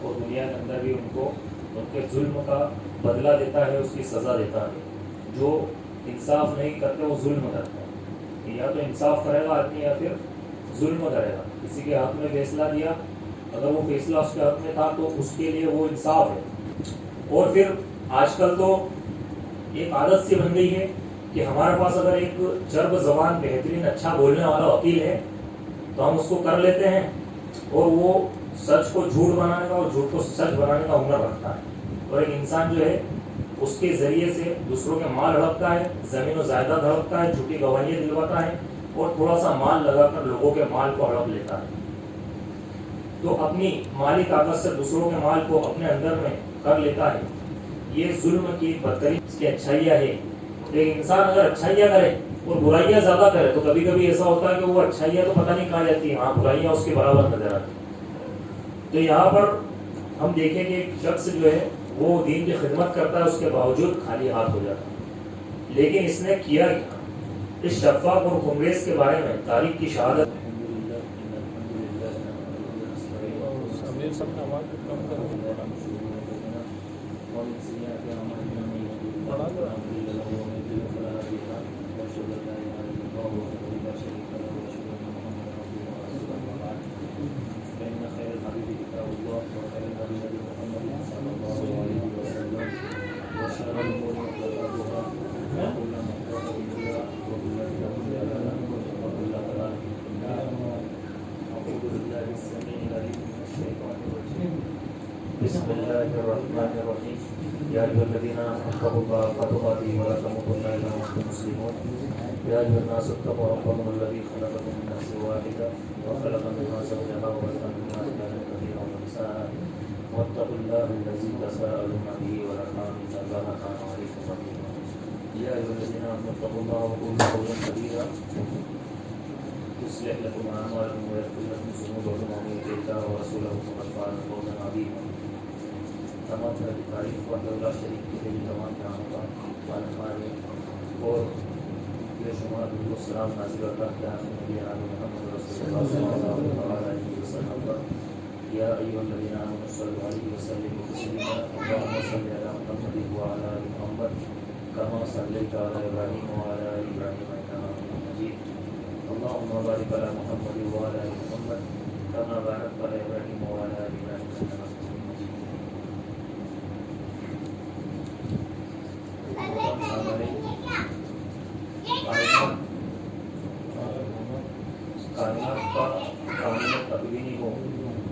اور دنیا کے اندر بھی ان کو ان کے ظلم کا بدلہ دیتا ہے، اس کی سزا دیتا ہے۔ جو انصاف نہیں کرتے وہ ظلم کرتے ہیں، یا تو انصاف کرے گا آدمی یا پھر ظلم کرے گا۔ کسی کے حق میں فیصلہ دیا، اگر وہ فیصلہ اس کے حق میں تھا تو اس کے لیے وہ انصاف ہے۔ اور پھر آج کل تو ایک عادت سی بن گئی ہے کہ ہمارے پاس اگر ایک چرب زبان بہترین اچھا بولنے والا وکیل ہے تو ہم اس کو کر لیتے ہیں، اور وہ سچ کو جھوٹ بنانے کا اور جھوٹ کو سچ بنانے کا ہنر رکھتا ہے۔ اور ایک انسان جو ہے اس کے ذریعے سے دوسروں کے مال ہڑپتا ہے، زمین و جائیداد ہڑپتا ہے، جھوٹی گواہیاں دلواتا ہے، اور تھوڑا سا مال لگا کر لوگوں کے مال کو ہڑپ لیتا ہے۔ تو اپنی مالی طاقت سے دوسروں کے مال کو اپنے اندر میں کر لیتا ہے۔ یہ ظلم کی بدترین اس کی اچھائیاں ہے۔ ایک انسان اگر اچھائیاں کرے اور برائیاں زیادہ کرے تو کبھی کبھی ایسا ہوتا ہے کہ وہ اچھائیاں تو پتہ نہیں کہاں جاتی ہیں، ہاں برائیاں اس کے برابر نظر آتی ہیں۔ تو یہاں پر ہم دیکھیں کہ ایک شخص جو ہے وہ دین کی خدمت کرتا ہے، اس کے باوجود خالی ہاتھ ہو جاتا ہے، لیکن اس نے کیا کیا؟ اس شفاف اور خنریز کے بارے میں تاریخ کی شہادت بسم الله الرحمن الرحيم يا أيها الذين آمنوا اتقوا الله حق تقاته ولا تموتن إلا وأنتم مسلمون يا أيها الناس اتقوا ربكم الذي خلقكم من نفس واحدة وخلق منها زوجها وبث منهما رجالا كثيرا ونساء واتقوا الله الذي تساءلون به والأرحام إن الله كان عليكم رقيبا يا أيها الذين آمنوا اتقوا الله وقولوا قولا سديدا يصلح لكم أعمالكم ويغفر لكم ذنوبكم ومن يطع الله ورسوله فقد فاز فوزا عظيما۔ تمام طرح کی تعریف و اللہ شریف کے لیے تمام جہاں کا خالق ہے، اور بے شمار درود و سلام نازل کرتا ہے آخر نبی محمد رسول اللہ صلی اللہ علیہ وسلم پر۔ یا ایھا الذین آمنوا صلوا علیہ وسلموا تسلیما اللهم صل علی محمد وعلی آل محمد کما صلیت علی ابراہیم وعلی آل ابراہیم انک حمید مجید۔ اللهم بارک علی محمد وعلی آل محمد کما بارکت علی ابراہیم وعلی آل ابراہیم انک حمید مجید۔ کائنات کا قانون تکوینی ہو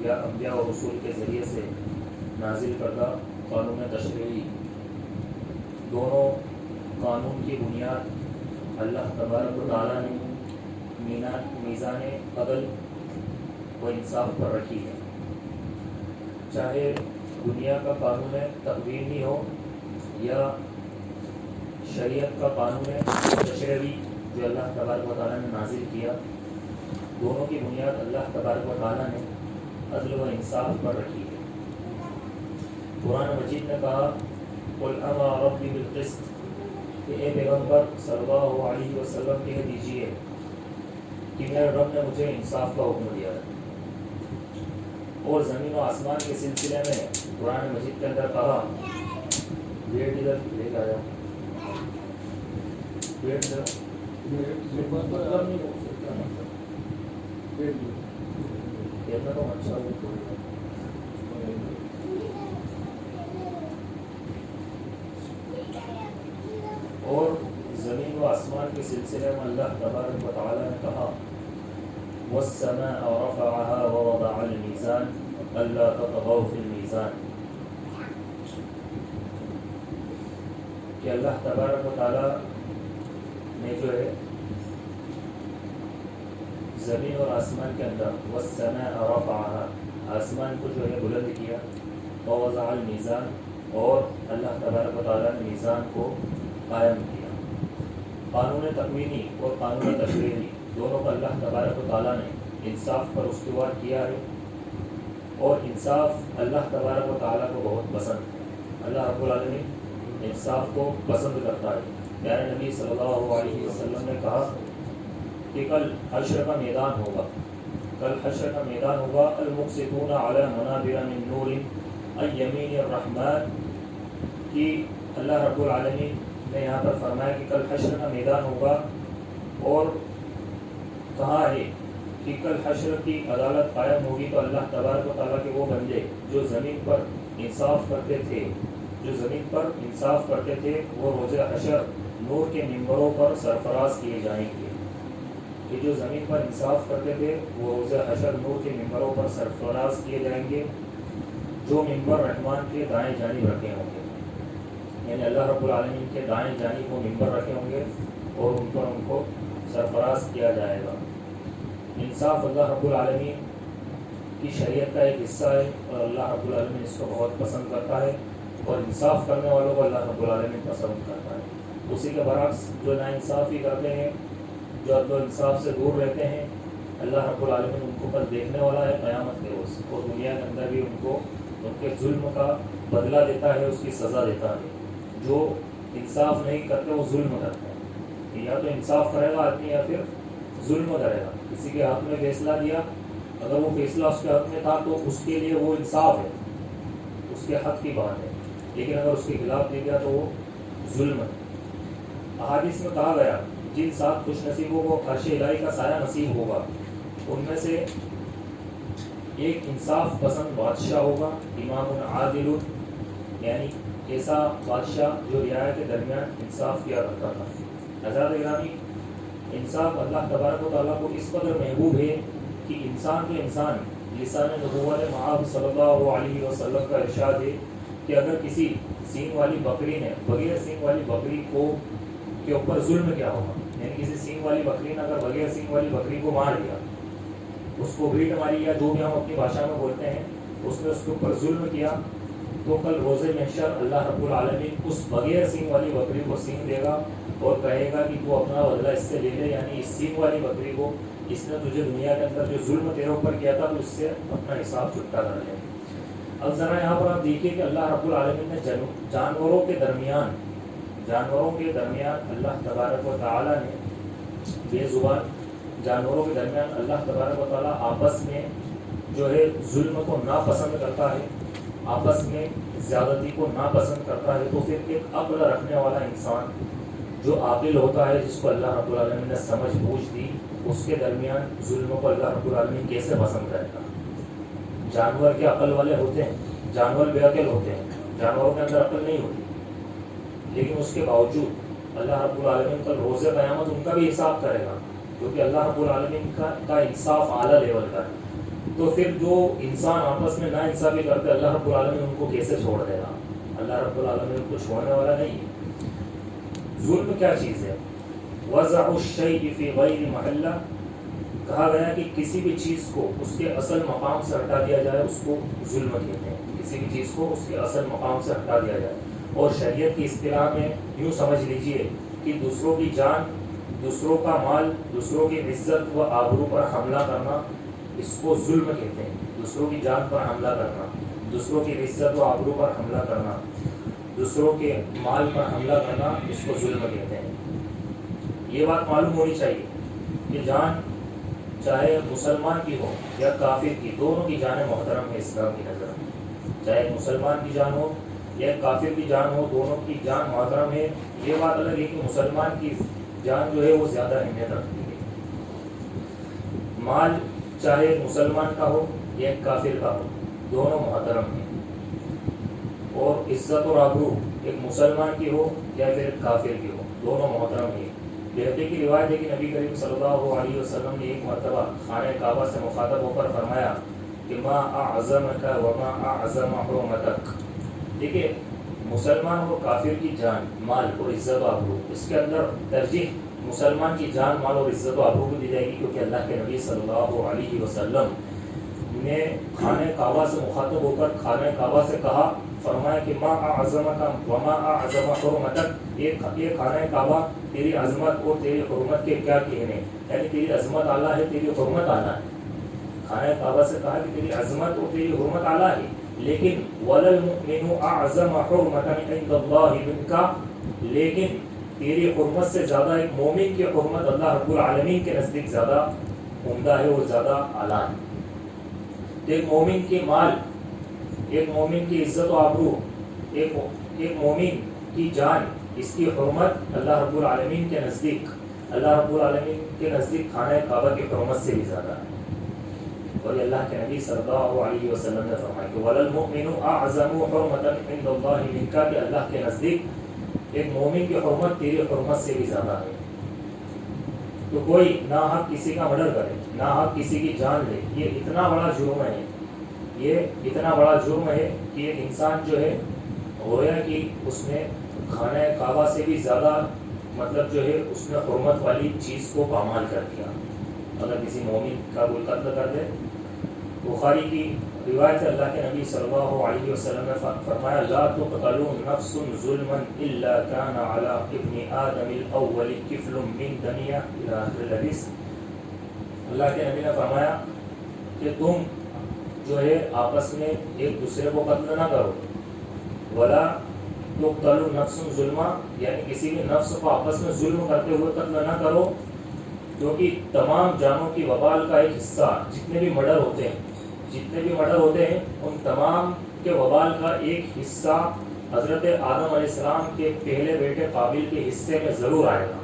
یا انبیاء و رسول کے ذریعے سے نازل کردہ قانون تشریعی، دونوں قانون کی بنیاد اللہ تبارک و تعالیٰ نے میزان عدل و انصاف پر رکھی ہے۔ چاہے دنیا کا قانون تکوینی ہو یا شریعت کا قانون تشریعی جو اللہ تبارک و تعالیٰ نے نازل کیا، دونوں کی بنیاد اللہ تبارک و تعالیٰ نے عدل و انصاف پر رکھی ہے۔ قرآن مجید نے کہا قُلْ أَمَرَ رَبِّي بِالْقِسْطِ کہ اے پیغمبر صلی اللہ علیہ وسلم کہہ دیجیے کہ میرے رب نے مجھے انصاف کا حکم دیا ہے۔ اور زمین و آسمان کے سلسلے میں قرآن مجید کے اندر کہا، بیٹ ادھر لے کے آیا، بیٹ کہنا تو اچھا اور زمین و آسمان کے سلسلے میں اللہ تبارک و تعالیٰ نے کہا وَالسَّمَاءَ رَفَعَهَا وَوَضَعَ الْمِيزَانَ أَلَّا تَطْغَوْا فِي الْمِيزَانِ، کہ اللہ تبارک و تعالیٰ نے جو ہے زمین اور آسمان کے اندر وَالسَّمَاءَ رَفَعَهَا آسمان کو جو ہے بلند کیا، وَوَضَعَ الْمِيزَانَ اور اللہ تبارک و تعالیٰ نے میزان کو قائم کیا۔ قانون تکوینی اور قانون تشریعی دونوں کا اللہ تبارک و تعالیٰ نے انصاف پر استوار کیا ہے، اور انصاف اللہ تبارک و تعالیٰ کو بہت پسند ہے۔ اللہ رب العالمین انصاف کو پسند کرتا ہے۔ پیارے نبی صلی اللہ علیہ وسلم نے کہا کہ کل حشر کا میدان ہوگا، کل حشر کا میدان ہوگا. المقسطون علی منابر من نور عن یمین الرحمن کی اللہ رب العالمین نے یہاں پر فرمایا کہ کل حشر کا میدان ہوگا. اور کہا ہے کہ کل حشر کی عدالت قائم ہوگی تو اللہ تبارک و تعالیٰ کے وہ بندے جو زمین پر انصاف کرتے تھے وہ روز حشر نور کے ممبروں پر سرفراز کیے جائیں گے. کہ جو زمین پر انصاف کرتے تھے وہ روز حشر نور کے ممبروں پر سرفراز کیے جائیں گے جو ممبر رحمان کے دائیں جانب رکھے ہوں گے. یعنی اللہ رب العالمین کے دائیں جانب وہ ممبر رکھے ہوں گے اور ان پر ان کو سرفراز کیا جائے گا. انصاف اللہ رب العالمین کی شریعت کا ایک حصہ ہے اور اللہ رب العالمین اس کو بہت پسند کرتا ہے اور انصاف کرنے والوں کو اللہ رب العالمین پسند کرتا ہے. اسی کے برعکس جو ناانصافی کرتے ہیں، جو عدل و انصاف سے دور رہتے ہیں، اللہ رب العالمین ان کو پر دیکھنے والا ہے قیامت کے روز، اور دنیا کے اندر بھی ان کو ان کے ظلم کا بدلہ دیتا ہے، اس کی سزا دیتا ہے. جو انصاف نہیں کرتے وہ ظلم کرتے ہیں. یا تو انصاف کرے گا آدمی یا پھر ظلم کرے گا. کسی کے حق میں فیصلہ دیا، اگر وہ فیصلہ اس کے حق میں تھا تو اس کے لیے وہ انصاف ہے، اس کے حق کی بات ہے. لیکن اگر اس کے خلاف دے گیا تو وہ ظلم ہے. احادیث میں کہا گیا جن 7 خوش نصیبوں کو عرش الہی کا سایہ نصیب ہوگا ان میں سے ایک انصاف پسند بادشاہ ہوگا، امام عادل، یعنی ایسا بادشاہ جو رعایا کے درمیان انصاف کیا کرتا تھا. حضرات گرامی، انصاف اللہ تبارک و تعالیٰ کو اس قدر محبوب ہے کہ انسان تو انسان، لسان نبوت معاذ صلی اللہ علیہ وسلم کا ارشاد ہے کہ اگر کسی سینگ والی بکری نے بغیر سینگ والی بکری کو کے اوپر ظلم کیا ہوگا، یعنی کسی سینگ والی بکری نے اگر بغیر سینگ والی بکری کو مار دیا، اس کو بھیٹ ماری یا جو بھی ہم اپنی بھاشا میں بولتے ہیں، اس نے اس کے اوپر ظلم کیا، تو کل روز محشر اللہ رب العالمین اس بغیر سینگ والی بکری کو سینگ دے گا اور کہے گا کہ تو اپنا بدلہ اس سے لے لے. یعنی اس سینگ والی بکری کو، اس نے تجھے دنیا کے اندر جو ظلم تیرے اوپر کیا تھا تو اس سے اپنا حساب چکتا کر لے. اب ذرا یہاں پر آپ دیکھیے کہ اللہ رب العالمین نے جانوروں کے درمیان اللہ تبارک و تعالیٰ نے بے زبان جانوروں کے درمیان اللہ تبارک و تعالیٰ آپس میں جو ہے ظلم کو ناپسند کرتا ہے، آپس میں زیادتی کو ناپسند کرتا ہے. تو پھر ایک عقل رکھنے والا انسان جو عاقل ہوتا ہے، جس کو اللہ رب العالمین نے سمجھ بوجھ دی، اس کے درمیان ظلم کو اللہ رب العالمین کیسے پسند کرے گا؟ جانور کے عقل والے ہوتے ہیں، جانور بے عقل ہوتے ہیں، جانوروں کے اندر عقل نہیں ہوتی، لیکن اس کے باوجود اللہ رب العالمین کل روز قیامت ان کا بھی حساب کرے گا، کیونکہ اللہ رب العالمین کا انصاف اعلیٰ لیول کا ہے. تو پھر جو انسان آپس میں نا انصافی کرتے اللہ رب العالمین ان کو کیسے چھوڑ دے گا؟ اللہ رب العالمین ان کو چھوڑنے والا نہیں ہے. ظلم کیا چیز ہے؟ وضع الشیء فی غیر محلہ، کہا گیا کہ کسی بھی چیز کو اس کے اصل مقام سے ہٹا دیا جائے اس کو ظلم کہتے ہیں. کسی بھی چیز کو اس کے اصل مقام سے ہٹا دیا جائے. اور شریعت کی اصطلاح میں یوں سمجھ لیجئے کہ دوسروں کی جان، دوسروں کا مال، دوسروں کی عزت و آبرو پر حملہ کرنا، اس کو ظلم کہتے ہیں. دوسروں کی جان پر حملہ کرنا، دوسروں کی عزت و آبرو پر حملہ کرنا، دوسروں کے مال پر حملہ کرنا، اس کو ظلم کہتے ہیں. یہ بات معلوم ہونی چاہیے کہ جان چاہے مسلمان کی ہو یا کافر کی، دونوں کی جانیں محترم ہے اسلام کی نظر میں. چاہے مسلمان کی جان ہو یا کافر کی جان ہو، دونوں کی جان محترم ہے. یہ بات الگ ہے کہ مسلمان کی جان جو ہے وہ زیادہ اہمیت رکھتی ہے. مال چاہے مسلمان کا ہو یا کافر کا ہو، دونوں محترم ہیں. اور عزت اور آبرو ایک مسلمان کی ہو یا پھر کافر کی ہو، دونوں محترم ہیں. بہتی کی روایت ہے کہ نبی کریم صلی اللہ علیہ وسلم نے ایک مرتبہ خانہ کعبہ سے مخاطب ہو کر فرمایا کہ ما اعظمک وما اعظم حرمتک. دیکھیے، مسلمان اور کافر کی جان، مال اور عزت و آبرو، اس کے اندر ترجیح مسلمان کی جان، مال اور عزت و آبرو کو دی جائے گی، کیونکہ اللہ کے نبی صلی اللہ علیہ وسلم نے خانہ کعبہ سے مخاطب ہو کر خانہ کعبہ سے کہا، فرمایا کہ ما اعظمک وما اعظم حرمتک، یہ خانہ کعبہ تیری عظمت اور تیری حرمت کے کیا کہنے، یعنی تیری عظمت اعلیٰ ہے، تیری حرمت اعلیٰ ہے. خانہ کعبہ سے کہا کہ تیری عظمت اور تیری حرمت اعلیٰ ہے، لیکن وَلَلْمُؤْمِنُ أَعْظَمَ حُرْمَةً عِنْدَ اللَّهِ مِنْكَ، لیکن تیری حرمت سے زیادہ ایک مومن کی حرمت اللہ رب العالمین کے نزدیک زیادہ عمدہ ہے اور زیادہ اعلیٰ ہے. تو ایک مومن کی مال، ایک مومن کی عزت و آبرو، ایک مومن کی جان، اس کی حرمت اللہ رب العالمین کے نزدیک، اللہ رب العالمین کے نزدیک خانہ کعبہ کی حرمت سے بھی زیادہ ہے. اور یہ اللہ کے نبی صلی اللہ علیہ وسلم نے فرمایا کہ وَلَلْمُؤْمِنُ أَعْظَمُ حُرْمَةً عِنْدَ اللَّهِ مِنْكَ، کہ اللہ کے نزدیک ایک مومن کی حرمت تیری حرمت سے بھی زیادہ ہے. تو کوئی ناحق کسی کا مرڈر کرے، ناحق کسی کی جان لے، یہ اتنا بڑا جرم ہے، یہ اتنا بڑا جرم ہے کہ ایک انسان جو ہے گویا کہ اس نے خانہ کعبہ سے بھی زیادہ مطلب جو ہے اس نے حرمت والی چیز کو پامال کر دیا. اگر کسی مومن کا کوئی قتل کر دے، بخاری کی روایت اللہ کے نبی صلی اللہ علیہ وسلم نے فرمایا لا تقتل نفس ظلما الا كان على ابن آدم الاول کفل من دنیا الى آخر الحدیث. اللہ کے نبی نے فرمایا کہ تم جو ہے آپس میں ایک دوسرے کو قتل نہ کرو، ولا تقتل نفس ظلما، یعنی کسی بھی نفس کو آپس میں ظلم کرتے ہوئے قتل نہ کرو، کیونکہ تمام جانوں کی وبال کا ایک حصہ، جتنے بھی مرڈر ہوتے ہیں ان تمام کے وبال کا ایک حصہ حضرت آدم علیہ السلام کے پہلے بیٹے قابل کے حصے میں ضرور آئے گا.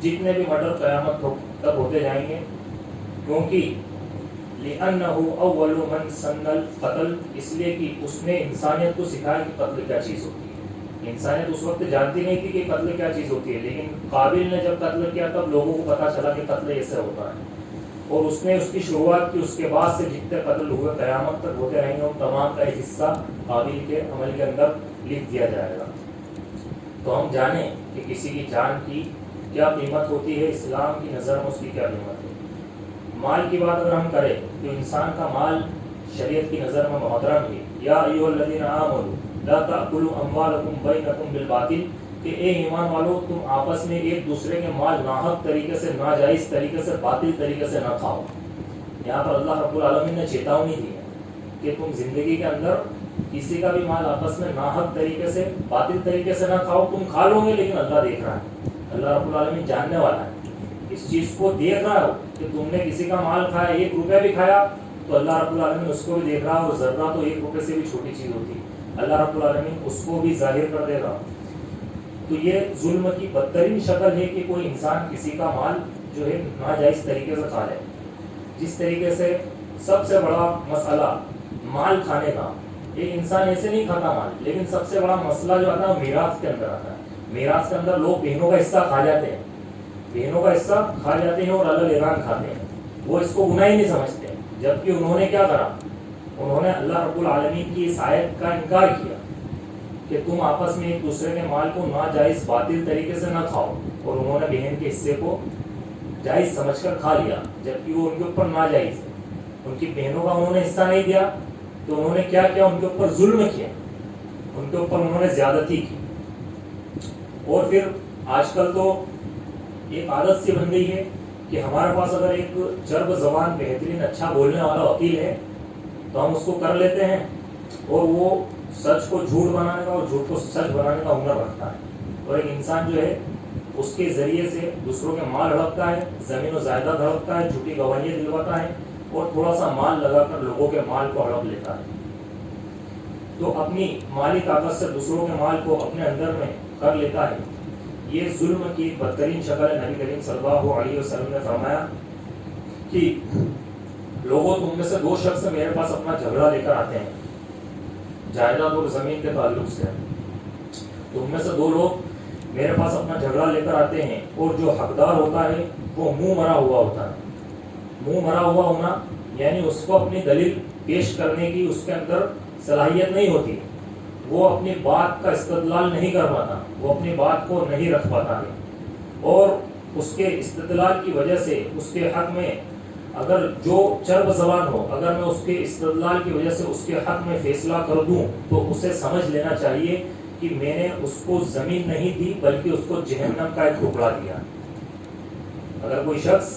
جتنے بھی مرڈر قیامت تک ہوتے جائیں گے، کیونکہ لِأَنَّهُ أَوَّلُ مَنْ سَنَّ الْقَتْلَ، اس لیے کہ اس نے انسانیت کو سکھایا کہ قتل کیا چیز ہوتی ہے. انسانیت اس وقت جانتی نہیں تھی کہ قتل کیا چیز ہوتی ہے، لیکن قابل نے جب قتل کیا تب لوگوں کو پتہ چلا کہ قتل ایسے ہوتا ہے، اور اس نے اس کی شروعات کی. اس کے بعد سے جتنے قتل ہوئے قیامت تک ہوتے رہیں گے، ان تمام کا ایک حصہ قابل کے عمل کے اندر لکھ دیا جائے گا. تو ہم جانیں کہ کسی کی جان کی کیا قیمت ہوتی ہے، اسلام کی نظر میں اس کی کیا قیمت ہے. مال کی بات اگر ہم کریں تو انسان کا مال شریعت کی نظر میں محترم ہے. یا ایھا الذین آمنوا لا تأکلوا اموالکم بینکم بالباطل، کہ اے ایمان والو تم آپس میں ایک دوسرے کے مال ناحق طریقے سے، ناجائز طریقے سے، باطل طریقے سے نہ کھاؤ. یہاں پر اللہ رب العالمین نے چیتاونی دی ہے کہ تم زندگی کے اندر کسی کا بھی مال آپس میں ناحق طریقے سے، باطل طریقے سے نہ کھاؤ. تم کھا لو گے لیکن اللہ دیکھ رہا ہے، اللہ رب العالمین جاننے والا ہے. اس چیز کو دیکھ رہا ہو کہ تم نے کسی کا مال کھایا، 1 روپیہ بھی کھایا تو اللہ رب العالمین اس کو بھی دیکھ رہا ہے، اور ذرہ تو 1 روپے سے بھی چھوٹی چیز ہوتی ہے، اللہ رب العالمین اس کو بھی ظاہر کر دے گا. تو یہ ظلم کی بدترین شکل ہے کہ کوئی انسان کسی کا مال جو ہے ناجائز طریقے سے کھا لے. جس طریقے سے سب سے بڑا مسئلہ مال کھانے کا، ایک انسان ایسے نہیں کھاتا مال، لیکن سب سے بڑا مسئلہ جو آتا ہے میراث کے اندر آتا ہے. میراث کے اندر لوگ بہنوں کا حصہ کھا جاتے ہیں، بہنوں کا حصہ کھا جاتے ہیں اور الگ ایران کھاتے ہیں. وہ اس کو گناہ ہی نہیں سمجھتے، جبکہ انہوں نے کیا کرا، انہوں نے اللہ رب العالمین کی اس آیت کا انکار کیا کہ تم آپس میں ایک دوسرے کے مال کو ناجائز باطل طریقے سے نہ کھاؤ، اور انہوں نے بہن کے حصے کو جائز سمجھ کر کھا لیا، جبکہ وہ ان کے اوپر ناجائز ہے. ان کی بہنوں کا انہوں نے حصہ نہیں دیا تو انہوں نے کیا کیا، ان کے اوپر ظلم کیا، ان کے اوپر انہوں نے زیادتی کی. اور پھر آج کل تو ایک عادت سی بن گئی ہے کہ ہمارے پاس اگر ایک چرب زبان بہترین اچھا بولنے والا وکیل ہے تو ہم اس کو کر لیتے ہیں، اور وہ سچ کو جھوٹ بنانے کا اور جھوٹ کو سچ بنانے کا ہنر رکھتا ہے. اور ایک انسان جو ہے اس کے ذریعے سے دوسروں کے مال ہڑپتا ہے، زمین و جائیداد ہڑپتا ہے، جھوٹی گواہیاں دلواتا ہے، اور تھوڑا سا مال لگا کر لوگوں کے مال کو ہڑپ لیتا ہے. تو اپنی مالی طاقت سے دوسروں کے مال کو اپنے اندر میں کر لیتا ہے. یہ ظلم کی بدترین شکل ہے. نبی کریم صلی اللہ علیہ وسلم نے فرمایا کہ لوگوں تم میں سے 2 شخص میرے پاس اپنا جھگڑا لے کر آتے ہیں جائیداد اور زمین کے تعلق سے. تم میں سے 2 لوگ میرے پاس اپنا جھگڑا لے کر آتے ہیں، اور جو حقدار ہوتا ہے وہ منہ مرا ہوا ہوتا ہے. منہ مرا ہوا ہونا یعنی اس کو اپنی دلیل پیش کرنے کی اس کے اندر صلاحیت نہیں ہوتی، وہ اپنی بات کا استدلال نہیں کر پاتا، وہ اپنی بات کو نہیں رکھ پاتا ہے. اور اس کے استدلال کی وجہ سے اس کے حق میں اگر جو چرب زبان ہو، اگر میں اس کے استدلال کی وجہ سے اس کے حق میں فیصلہ کر دوں تو اسے سمجھ لینا چاہیے کہ میں نے اس کو زمین نہیں دی بلکہ اس کو جہنم کا ایک ٹکڑا دیا. اگر کوئی شخص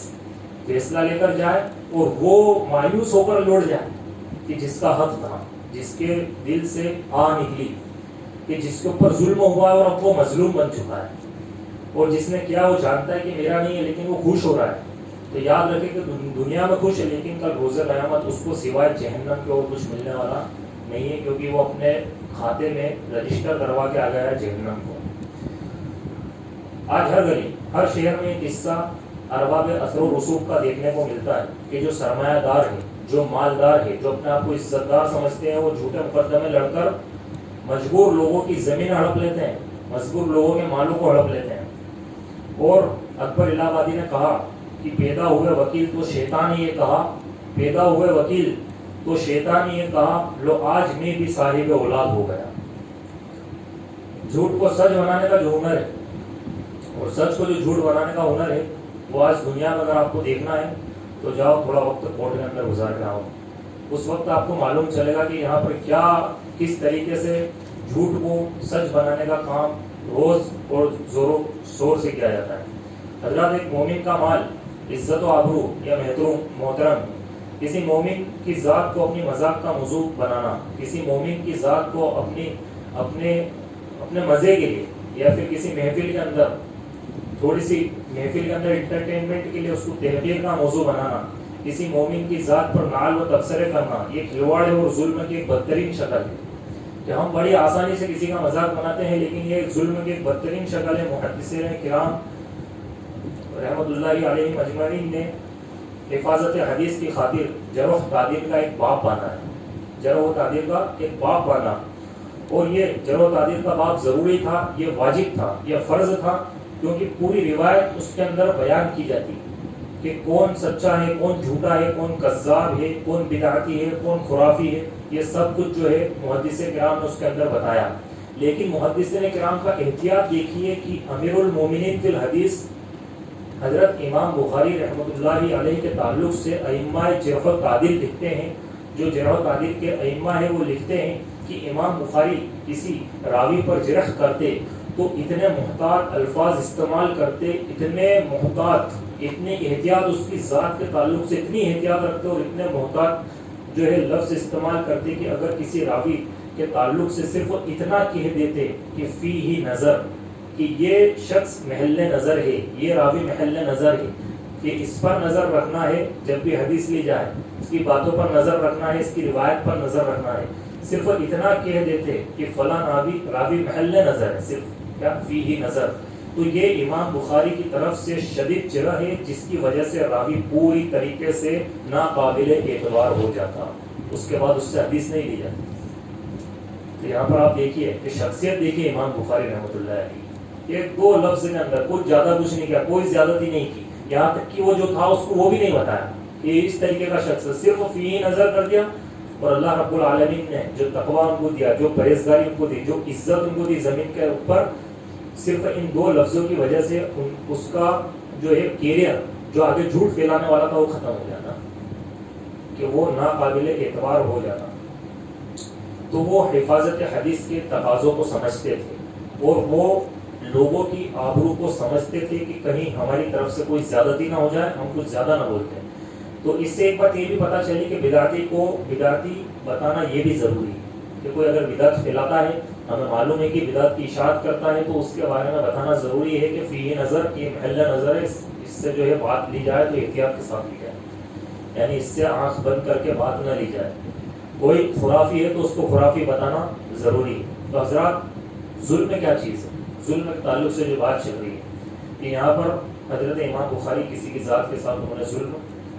فیصلہ لے کر جائے اور وہ مایوس ہو کر لوٹ جائے کہ جس کا حق تھا، جس کے دل سے آ نکلی کہ جس کے اوپر ظلم ہوا ہے اور اب وہ مظلوم بن چکا ہے، اور جس نے کیا وہ جانتا ہے کہ میرا نہیں ہے لیکن وہ خوش ہو رہا ہے تو یاد رکھے کہ دنیا میں خوش ہے، لیکن کل روز قیامت اس کو سوائے جہنم کے اور کچھ ملنے والا نہیں ہے، کیونکہ وہ اپنے کھاتے میں رجسٹر کروا کے آ گیا ہے جہنم کو۔ آج ہر گلی ہر شہر میں ایک قصہ ارباب اثر و رسوخ کا دیکھنے کو ملتا ہے کہ جو سرمایہ دار ہے، جو مالدار ہے، جو اپنے آپ کو عزت دار سمجھتے ہیں، وہ جھوٹے مقدمے لڑ کر مجبور لوگوں کی زمین ہڑپ لیتے ہیں، مجبور لوگوں کے مالوں کو ہڑپ لیتے ہیں۔ اور اکبر الہ آبادی نے کہا کہ پیدا ہوئے وکیل تو شیطان ہی یہ کہا، پیدا ہوئے وکیل تو شیطان ہی یہ کہا، لو آج میں بھی صاحب اولاد ہو گیا۔ جھوٹ کو سچ بنانے کا جو ہنر ہے اور سچ کو جو جھوٹ بنانے کا ہنر ہے، وہ آج دنیا میں اگر آپ کو دیکھنا ہے تو جاؤ تھوڑا وقت کورٹ کے اندر گزار کے آؤ، اس وقت آپ کو معلوم چلے گا کہ یہاں پر کیا کس طریقے سے جھوٹ کو سچ بنانے کا کام روز اور زور و شور سے کیا جاتا ہے۔ حضرات، ایک مومن کا مال عزت و آبرو یا محترم، کسی مومن کی ذات کو اپنی مذاق کا موضوع بنانا، کسی مومن کی ذات کو اپنے مزے کے لیے یا پھر کسی محفل کے اندر تھوڑی سی محفل کے اندر انٹرٹینمنٹ کے لیے اس کو تحقیر کا موضوع بنانا، کسی مومن کی ذات پر نال و تبصرے کرنا، یہ کھلواڑ اور ظلم کی ایک بدترین شکل ہے کہ ہم بڑی آسانی سے کسی کا مذاق بناتے ہیں، لیکن یہ ظلم کی ایک بدترین شکل ہے۔ محدثین کرام رحمۃ اللہ علیہ مجمعین نے حفاظت حدیث کی خاطر جرح و تعدیل کا ایک باب باندھا ہے، جرح و تعدیل کا ایک باب باندھا، اور یہ جرح و تعدیل کا باب ضروری تھا، یہ واجب تھا، یہ فرض تھا، کیونکہ پوری روایت اس کے اندر بیان کی جاتی کہ کون سچا ہے، کون جھوٹا ہے، کون کذاب ہے، کون بدعتی ہے، کون خرافی ہے، یہ سب کچھ جو ہے محدثین کرام نے اس کے اندر بتایا۔ لیکن محدثین کرام کا احتیاط دیکھیے کہ امیر المومنین فی الحدیث حضرت امام بخاری رحمۃ اللہ علیہ کے تعلق سے ائمہ جرح و تعدیل لکھتے ہیں، جو جرح و تعدیل کے ائمہ ہیں وہ لکھتے ہیں کہ امام بخاری کسی راوی پر جرح کرتے تو اتنے محتاط الفاظ استعمال کرتے، اتنے محتاط، اتنی احتیاط اس کی ذات کے تعلق سے اتنی احتیاط رکھتے اور اتنے محتاط جو ہے لفظ استعمال کرتے کہ اگر کسی راوی کے تعلق سے صرف اتنا کہہ دیتے کہ فیہ نظر، کہ یہ شخص محل نظر ہے، یہ راوی محل نظر ہے، کہ اس پر نظر رکھنا ہے جب بھی حدیث لی جائے، اس کی باتوں پر نظر رکھنا ہے، اس کی روایت پر نظر رکھنا ہے، صرف اتنا کہہ دیتے کہ فلاں راوی محل نظر ہے، صرف کیا فیہ نظر، تو یہ امام بخاری کی طرف سے شدید جرح ہے، جس کی وجہ سے راوی پوری طریقے سے ناقابل اعتبار ہو جاتا، اس کے بعد اس سے حدیث نہیں لی جاتی۔ تو یہاں پر آپ دیکھیے کہ شخصیت دیکھیے امام بخاری رحمۃ اللہ علیہ، ایک دو لفظ کے اندر کچھ زیادہ کچھ نہیں کیا، کوئی زیادتی نہیں کی، یہاں تک کہ وہ جو تھا اس کو وہ بھی نہیں بتایا کہ اس طریقے کا شخص، صرف فی نظر کر دیا۔ اور اللہ رب العالمین نے جو تقویٰ ان کو دیا، جو پرہیزگاری ان کو دی، جو عزت ان کو دی زمین کے اوپر، صرف ان دو لفظوں کی وجہ سے اس کا جو ہے کیریئر جو آگے جھوٹ پھیلانے والا تھا وہ ختم ہو جاتا، کہ وہ ناقابل اعتبار ہو جاتا۔ تو وہ حفاظت حدیث کے تقاضوں کو سمجھتے تھے اور وہ لوگوں کی آبرو کو سمجھتے تھے کہ کہیں ہماری طرف سے کوئی زیادتی نہ ہو جائے، ہم کچھ زیادہ نہ بولتے ہیں۔ تو اس سے ایک بات یہ بھی پتہ چلی کہ بدعتی کو بدعتی بتانا یہ بھی ضروری ہے کہ کوئی اگر بدعت پھیلاتا ہے، ہمیں معلوم ہے کہ بدعت کی اشاعت کرتا ہے، تو اس کے بارے میں بتانا ضروری ہے کہ فی نظر، یہ محل نظر ہے، اس سے جو ہے بات لی جائے تو احتیاط کے ساتھ لی جائے، یعنی اس سے آنکھ بند کر کے بات نہ لی جائے۔ کوئی خرافی ہے تو اس کو خرافی بتانا ضروری ہے۔ تو حضرات، ظلم کیا چیز ہے؟ ظلم کے تعلق سے جو بات چل رہی ہے کہ یہاں پر حضرت امام بخاری کسی کی ذات کے ساتھ انہوں نے ظلم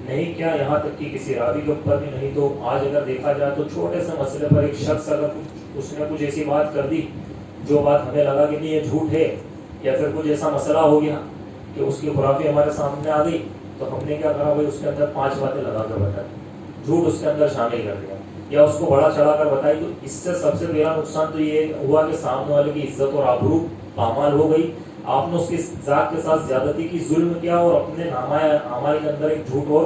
نہیں کیا، یہاں تک کہ کسی راوی کے اوپر بھی نہیں۔ تو آج اگر دیکھا جائے تو چھوٹے سے مسئلے پر ایک شخص اگر اس نے کچھ ایسی بات کر دی جو بات ہمیں لگا کہ نہیں یہ جھوٹ ہے، یا پھر کچھ ایسا مسئلہ ہو گیا کہ اس کی خرافی ہمارے سامنے آ گئی، تو ہم نے کیا کرا بھائی اس کے اندر 5 باتیں لگا کر بتائی، جھوٹ اس کے اندر شامل کر دیا یا اس کو بڑا چڑھا کر بتائی۔ تو اس سے سب سے بڑا نقصان تو یہ ہوا کہ سامنے والے کی عزت اور آبرو پامال ہو گئی، آپ نے اس کی ذات کے ساتھ زیادتی کی، ظلم کیا، اور اپنے نامہ اعمال کے اندر ایک جھوٹ اور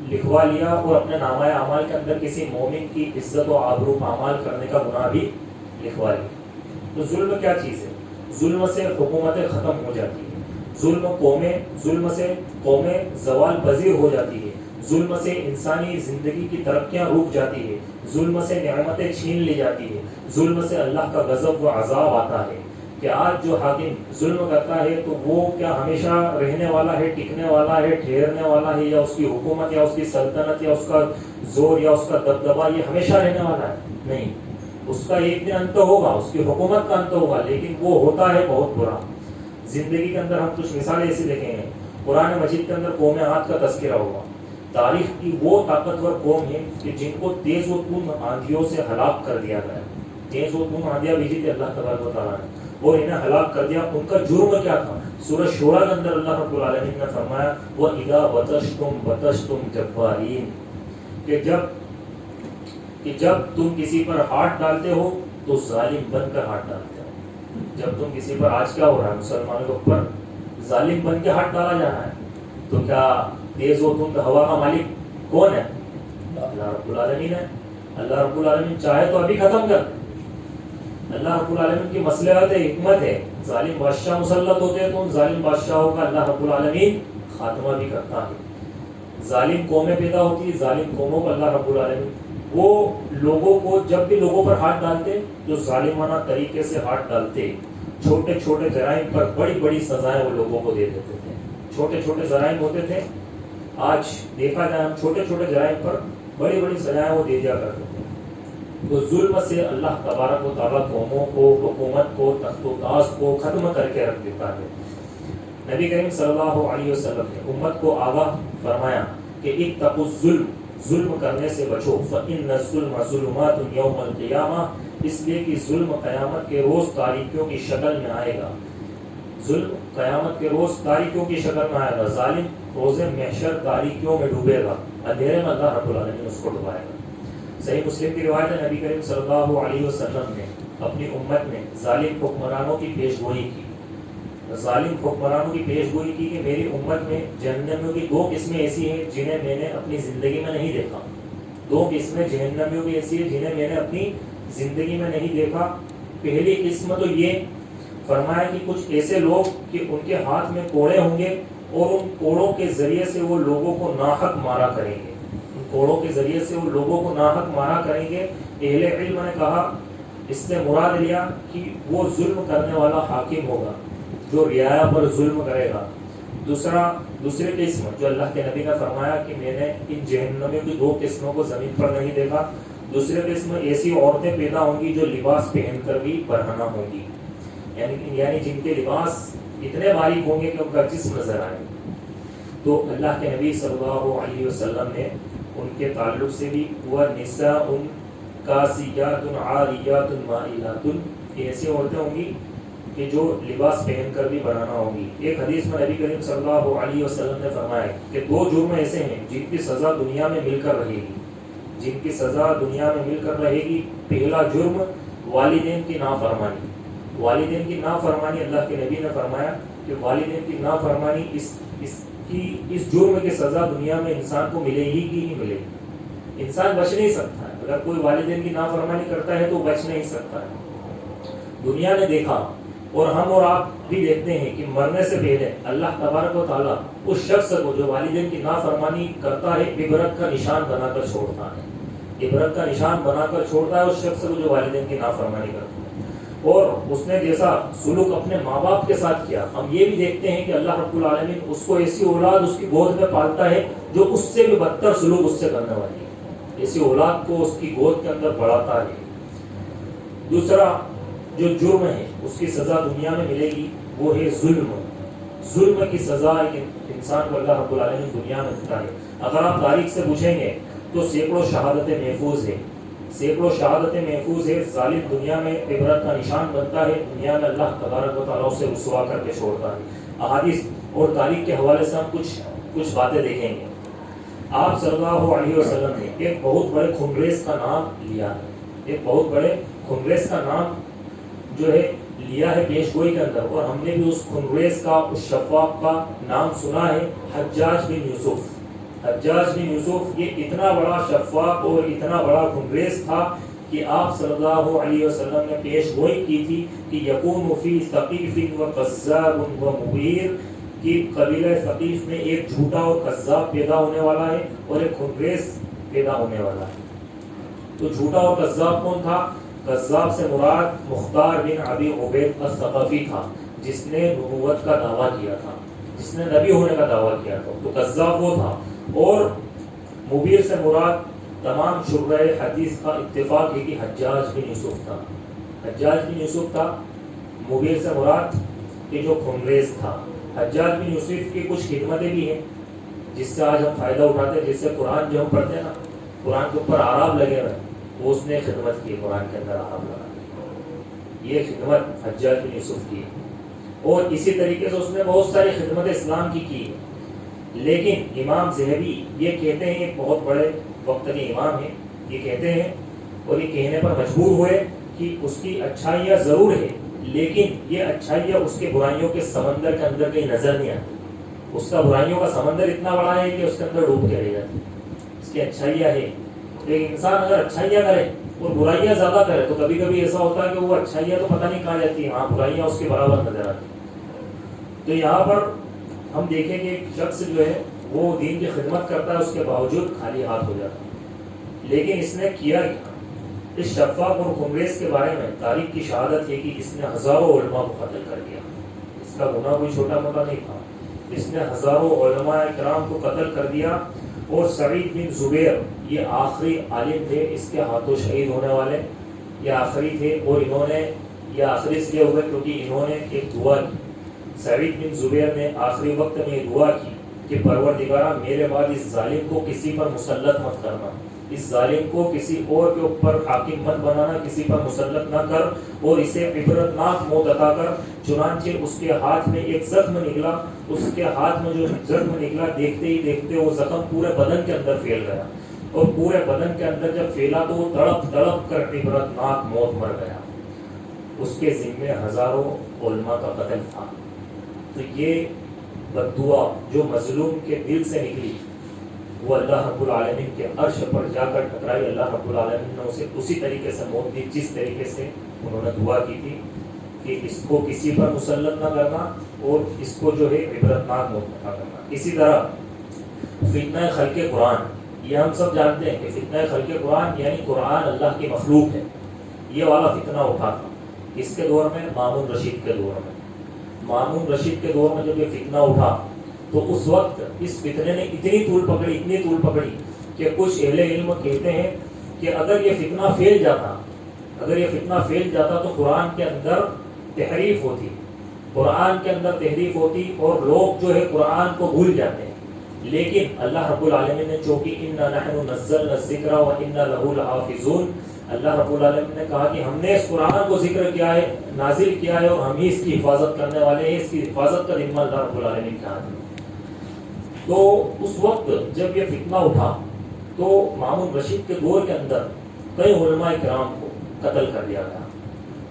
لکھوا لیا، اور اپنے نامہ اعمال کے اندر کسی مومن کی عزت و آبرو پامال کرنے کا گناہ بھی لکھوا لیا۔ تو ظلم کیا چیز ہے؟ ظلم سے حکومتیں ختم ہو جاتی ہیں، ظلم سے قومیں زوال پذیر ہو جاتی ہے، ظلم سے انسانی زندگی کی ترقیاں رک جاتی ہے، ظلم سے نعمتیں چھین لی جاتی ہے، ظلم سے اللہ کا غضب و عذاب آتا ہے، کہ آج جو حاکم ظلم کرتا ہے تو وہ کیا ہمیشہ رہنے والا ہے، ٹکنے والا ہے، ٹھہرنے والا ہے، یا اس کی حکومت یا اس کی سلطنت یا اس کا زور یا اس کا دبدبا یہ ہمیشہ رہنے والا ہے؟ نہیں، اس کا ایک دن انت ہوگا، اس کی حکومت کا انت ہوگا، لیکن وہ ہوتا ہے بہت برا۔ زندگی کے اندر ہم کچھ مثالیں ایسی دیکھیں گے، قرآن مجید کے اندر قوم عاد کا تذکرہ ہوگا۔ تاریخ کی وہ طاقتور قوم ہے کہ جن کو تیز و تند آندھیوں سے ہلاک کر دیا گیا، تیز و تند آندھیاں بھیجی تھی اللہ تبارک و تعالیٰ نے اور انہیں ہلاک کر دیا۔ ان کا جرم کیا تھا؟ سورہ شورى کے اندر اللہ رب العالمین نے فرمایا وَإِذَا بَطَشْتُمْ بَطَشْتُمْ جَبَّارِينَ، کہ جب تم کسی پر ہاتھ ڈالتے ہو تو ظالم بن کر ہاتھ ڈالتے ہو۔ جب تم کسی پر، آج کیا ہو رہا ہے مسلمانوں کے اوپر ظالم بن کے ہاتھ ڈالا جا رہا ہے، تو کیا تیز و تند ہوا کا مالک کون ہے؟ اللہ رب العالمین ہے۔ اللہ رب العالمین چاہے تو ابھی ختم کر دے، اللہ رب العالمین کی مصلحت ہے، حکمت ہے۔ ظالم بادشاہ مسلط ہوتے ہیں تو ان ظالم بادشاہوں کا اللہ رب العالمین خاتمہ بھی کرتا ہے۔ ظالم قومیں پیدا ہوتی ہے، ظالم قوموں کو اللہ رب العالمین وہ لوگوں کو جب بھی لوگوں پر ہاتھ ڈالتے جو ظالمانہ طریقے سے ہاتھ ڈالتے، چھوٹے چھوٹے جرائم پر بڑی بڑی سزائیں وہ لوگوں کو دے دیتے تھے۔ چھوٹے چھوٹے جرائم ہوتے تھے، آج دیکھا جائے ہم چھوٹے چھوٹے جرائم پر بڑی بڑی سزائیں وہ دے دیا کرتے تھے۔ تو ظلم سے اللہ تبارک و تعالیٰ قوموں کو، حکومت کو، تخت و تاج کو ختم کر کے رکھ دیتا ہے۔ نبی کریم صلی اللہ علیہ وسلم نے امت کو آگاہ فرمایا کہ اتقوا الظلم، ظلم کرنے سے بچو، فإن الظلم ظلمات یوم القیامہ، اس لیے کہ ظلم قیامت کے روز تاریکیوں کی شکل میں آئے گا۔ ظلم قیامت کے روز تاریکیوں کی شکل میں آئے گا، ظالم روز محشر تاریکیوں میں ڈوبے گا، اندھیرے میں اللہ رب العالمین اس کو ڈبائے گا۔ صحیح مسلم کی روایت ہے، نبی کریم صلی اللہ علیہ وسلم نے اپنی امت میں ظالم حکمرانوں کی پیش گوئی کی، ظالم حکمرانوں کی پیش گوئی کی کہ میری امت میں جہنمیوں کی دو قسمیں ایسی ہیں جنہیں میں نے اپنی زندگی میں نہیں دیکھا۔ دو قسمیں جہنمیوں کی ایسی ہیں جنہیں میں نے اپنی زندگی میں نہیں دیکھا۔ پہلی قسم تو یہ فرمایا کہ کچھ ایسے لوگ کہ ان کے ہاتھ میں کوڑے ہوں گے اور ان کوڑوں کے ذریعے سے وہ لوگوں کو ناحق مارا کریں گے، ان کوڑوں کے ذریعے سے وہ لوگوں کو ناحق مارا کریں گے۔ اہل علم نے کہا اس سے مراد لیا کہ وہ ظلم کرنے والا حاکم ہوگا جو رعایا پر ظلم کرے گا۔ دوسری قسم جو اللہ کے نبی نے فرمایا کہ میں نے ان جہنمیوں کی دو قسموں کو زمین پر نہیں دیکھا، دوسری قسم ایسی عورتیں پیدا ہوں گی جو لباس پہن کر بھی برہنہ ہوں گی، یعنی جن کے لباس اتنے باریک ہوں گے کہ ان کا جسم نظر آئے۔ تو اللہ کے نبی صلی اللہ علیہ وسلم نے ان کے تعلق سے بھی وَنِسَاءٌ کاسیاتٌ عاریاتٌ مائلاتٌ، ایسی عورتیں ہوں گی کہ جو لباس پہن کر بھی بنانا ہوگی۔ ایک حدیث میں نبی کریم صلی اللہ علیہ وسلم نے فرمایا کہ دو جرم ایسے ہیں جن کی سزا دنیا میں مل کر رہے گی، جن کی سزا دنیا میں مل کر رہے گی۔ پہلا جرم والدین کی نافرمانی، والدین کی نافرمانی۔ اللہ کے نبی نے فرمایا کہ والدین کی نافرمانی اس جرم کی سزا دنیا میں انسان کو ملے گی کہ نہیں ملے گی؟ انسان بچ نہیں سکتا ہے، اگر کوئی والدین کی نافرمانی کرتا ہے تو بچ نہیں سکتا ہے۔ دنیا نے دیکھا اور ہم اور آپ بھی دیکھتے ہیں کہ مرنے سے پہلے اللہ تبارک و تعالیٰ اس شخص کو جو والدین کی نافرمانی کرتا ہے عبرت کا نشان بنا کر چھوڑتا ہے، عبرت کا نشان بنا کر چھوڑتا ہے اس شخص کو جو والدین کی نافرمانی کرتا ہے۔ اور اس نے جیسا سلوک اپنے ماں باپ کے ساتھ کیا، ہم یہ بھی دیکھتے ہیں کہ اللہ رب العالمین اس کو ایسی اولاد اس کی گود میں پالتا ہے جو اس سے بھی بدتر سلوک اس سے کرنے والی ہے، ایسی اولاد کو اس کی گود کے اندر بڑھاتا ہے۔ دوسرا جو جرم ہے اس کی سزا دنیا میں ملے گی وہ ہے ظلم۔ ظلم کی سزا ایک انسان کو اللہ رب العالمین دنیا میں دیتا ہے۔ اگر آپ تاریخ سے پوچھیں گے تو سینکڑوں شہادتیں محفوظ ہیں، سینکڑوں شہادتیں محفوظ ہے۔ ظالم دنیا میں عبرت کا نشان بنتا ہے، دنیا میں اللہ تبارک و تعالیٰ اسے رسوا کر کے چھوڑتا ہے۔ احادیث اور تاریخ کے حوالے سے ہم کچھ باتیں دیکھیں گے۔ آپ صلی اللہ علیہ وسلم نے ایک بہت بڑے خنریز کا نام لیا ہے، ایک بہت بڑے خنریز کا نام جو ہے لیا ہے پیش گوئی کے اندر، اور ہم نے بھی اس خنریز کا، اس شفاق کا نام سنا ہے، حجاج بن یوسف۔ حجاج بن یوسف یہ اتنا بڑا شفاق اور اتنا بڑا خنریز تھا کہ آپ صلی اللہ علیہ وسلم نے پیش گوئی کی تھی کہ یکون فی ثقیف و کذاب و مبیر، کہ قبیلہ ثقیف میں ایک جھوٹا اور کذاب پیدا ہونے والا ہے اور ایک خنریز پیدا ہونے والا ہے۔ تو جھوٹا اور کذاب کون تھا؟ کذاب سے مراد مختار بن ابی عبید الثقفی تھا، جس نے نبوت کا دعویٰ کیا تھا، جس نے نبی ہونے کا دعویٰ کیا تھا، تو کذاب وہ تھا۔ اور مبیر سے مراد تمام شعراء حدیث کا اتفاق ہے کہ حجاج بن یوسف تھا، حجاج بن یوسف تھا۔ مبیر سے مراد کہ جو خنریز تھا۔ حجاج بن یوسف کی کچھ خدمتیں بھی ہیں جس سے آج ہم فائدہ اٹھاتے ہیں، جس سے قرآن جو ہم پڑھتے ہیں نا، قرآن کے اوپر آراب لگے ہوئے، وہ اس نے خدمت کی، قرآن کے اندر آراب لگا، یہ خدمت حجاج بن یوسف کی۔ اور اسی طریقے سے اس نے بہت ساری خدمت اسلام کی۔ لیکن امام ذہبی یہ کہتے ہیں، ایک بہت بڑے وقت کے امام ہیں، یہ کہتے ہیں اور یہ کہنے پر مجبور ہوئے کہ اس کی اچھائیاں ضرور ہے، لیکن یہ اچھائیاں اس کے برائیوں کے سمندر کے اندر کہیں نظر نہیں آتی۔ اس کا برائیوں کا سمندر اتنا بڑا ہے کہ اس کے اندر ڈوب کے رہ جاتی۔ اس کی اچھائیاں ہے، لیکن انسان اگر اچھائیاں کرے اور برائیاں زیادہ کرے تو کبھی کبھی ایسا ہوتا ہے کہ وہ اچھائیاں تو پتہ نہیں کہاں جاتی ہیں، ہاں برائیاں اس کے برابر نظر آتی۔ تو یہاں پر ہم دیکھیں کہ ایک شخص جو ہے وہ دین کی خدمت کرتا ہے، اس کے باوجود خالی ہاتھ ہو جاتا ہے۔ لیکن اس نے کیا کیا؟ اس شفاق اور خنریز کے بارے میں تاریخ کی شہادت ہے کہ اس نے ہزاروں علماء کو قتل کر دیا۔ اس کا گناہ کوئی چھوٹا موٹا نہیں تھا، اس نے ہزاروں علماء کرام کو قتل کر دیا۔ اور سعید بن زبیر یہ آخری عالم تھے اس کے ہاتھوں شہید ہونے والے، یہ آخری تھے۔ اور انہوں نے یہ آخری اس لیے ہوئے کیونکہ انہوں نے ایک دعا کی۔ سعید بن زبیر نے آخری وقت میں یہ دعا کی کہ پروردگارہ میرے بعد اس ظالم کو کسی پر مسلط مت کرنا، اس ظالم کو کسی اور کے اوپر حاکم مت بنانا، کسی پر مسلط نہ کر، اور اسے عبرتناک موت عطا کر۔ چنانچہ اس کے ہاتھ میں ایک زخم نکلا، اس کے ہاتھ میں جو زخم نکلا دیکھتے ہی دیکھتے وہ زخم پورے بدن کے اندر پھیل گیا، اور پورے بدن کے اندر جب پھیلا تو وہ تڑپ تڑپ کر عبرتناک موت مر گیا۔ اس کے ذمے ہزاروں علماء کا قتل تھا۔ تو یہ بددعا جو مظلوم کے دل سے نکلی وہ اللہ رب العالمین کے عرش پر جا کر ٹکرائی۔ اللہ رب العالمین نے اسے اسی طریقے سے موت دی جس طریقے سے انہوں نے دعا کی تھی کہ اس کو کسی پر مسلط نہ کرنا اور اس کو جو ہے عبرتناک موت نہ کرنا۔ اسی طرح فتنہ خلق قرآن، یہ ہم سب جانتے ہیں کہ فتنہ خلق قرآن یعنی قرآن اللہ کی مخلوق ہے، یہ والا فتنہ اٹھا تھا اس کے دور میں، مامون رشید کے دور میں۔ مامون رشید کے دور میں جب یہ فتنہ اٹھا تو اس وقت اس فتنے نے اتنی طول پکڑی کہ کچھ اہل علم کہتے ہیں کہ اگر یہ فتنہ پھیل جاتا تو قرآن کے اندر تحریف ہوتی اور لوگ جو ہے قرآن کو بھول جاتے ہیں۔ لیکن اللہ رب العالمین نے چونکہ انا نحن نزلنا الذکر وانا لہ لحافظون، اللہ رب العالمین نے کہا کہ ہم نے اس قرآن کو ذکر کیا ہے، نازل کیا ہے، اور ہم ہی اس کی حفاظت کرنے والے ہیں، اس کی حفاظت کا ذمہ اللہ رب العالمین کا ہے۔ تو اس وقت جب یہ فتنہ اٹھا تو مامون رشید کے دور کے اندر کئی علماء کرام کو قتل کر دیا گیا،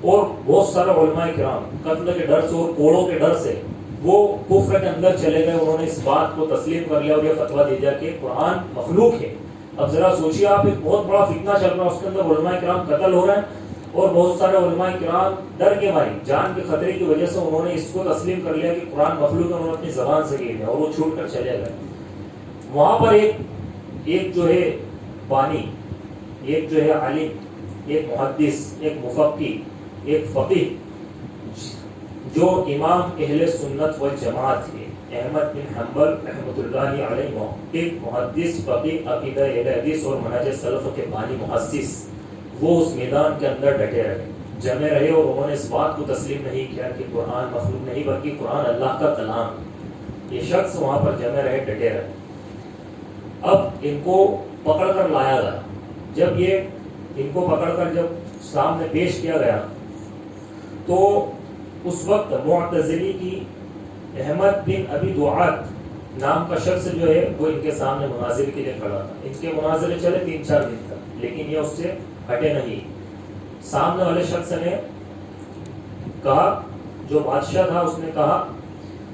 اور بہت سارے علماء کرام قتل کے ڈر سے اور کوڑوں کے ڈر سے وہ کفر کے اندر چلے گئے۔ انہوں نے اس بات کو تسلیم کر لیا اور یہ فتویٰ دے دیا کہ قرآن مخلوق ہے۔ اب ذرا سوچیے آپ، ایک بہت بڑا فتنہ چل رہا ہے، اس کے اندر علماء کرام قتل ہو رہے ہیں، اور بہت سارے علماء کرام ڈر کے ماری، جان کے خطرے کی وجہ سے انہوں نے اس کو تسلیم کر لیا کہ قرآن مخلوق ہے، انہوں نے اپنی زبان سے کہہ دیا اور وہ چھوڑ کر چلے گئے۔ وہاں پر ایک جو ہے بانی، ایک جو ہے عالم، ایک محدث، ایک مفقی، ایک فقیہ جو امام اہل سنت والجماعت ہے، احمد بن حنبل رحمۃ اللہ علیہ، ایک محدث، فقیہ، عقیدہ اہل حدیث اور منہج سلف کے بانی مؤسس، وہ اس میدان کے اندر ڈٹے رہے، جمے رہے، اور انہوں نے اس بات کو تسلیم نہیں کیا کہ قرآن مخلوق نہیں بلکہ قرآن اللہ کا کلام ہے۔ یہ شخص وہاں پر جمے رہے، ڈٹے رہے۔ اب ان کو پکڑ کر لایا گیا، جب یہ ان کو پکڑ کر جب سامنے پیش کیا گیا تو اس وقت معتزلی کی احمد بن ابی دعات نام کا شخص جو ہے وہ ان کے سامنے مناظرے کے لیے کھڑا تھا۔ ان کے مناظرے چلے 3-4 دن تک، لیکن یہ اس سے ہٹے نہیں۔ سامنے والے شخص نے کہا، جو بادشاہ تھا اس نے کہا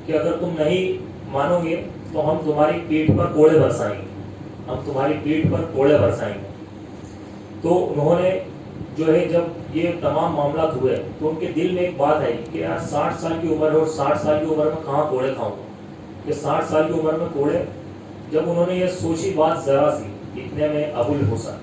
کہ اگر تم نہیں مانو گے تو ہم تمہاری پیٹھ پر کوڑے برسائیں گے، تو انہوں نے جو ہے جب یہ تمام معاملات ہوئے تو ان کے دل میں ایک بات آئی کہ یار 60 سال کی عمر ہے اور 60 سال کی عمر میں کہاں کوڑے کھاؤں گا، کہ 60 سال کی عمر میں کوڑے۔ جب انہوں نے یہ سوچی بات ذرا سی، اتنے میں ابو الحسن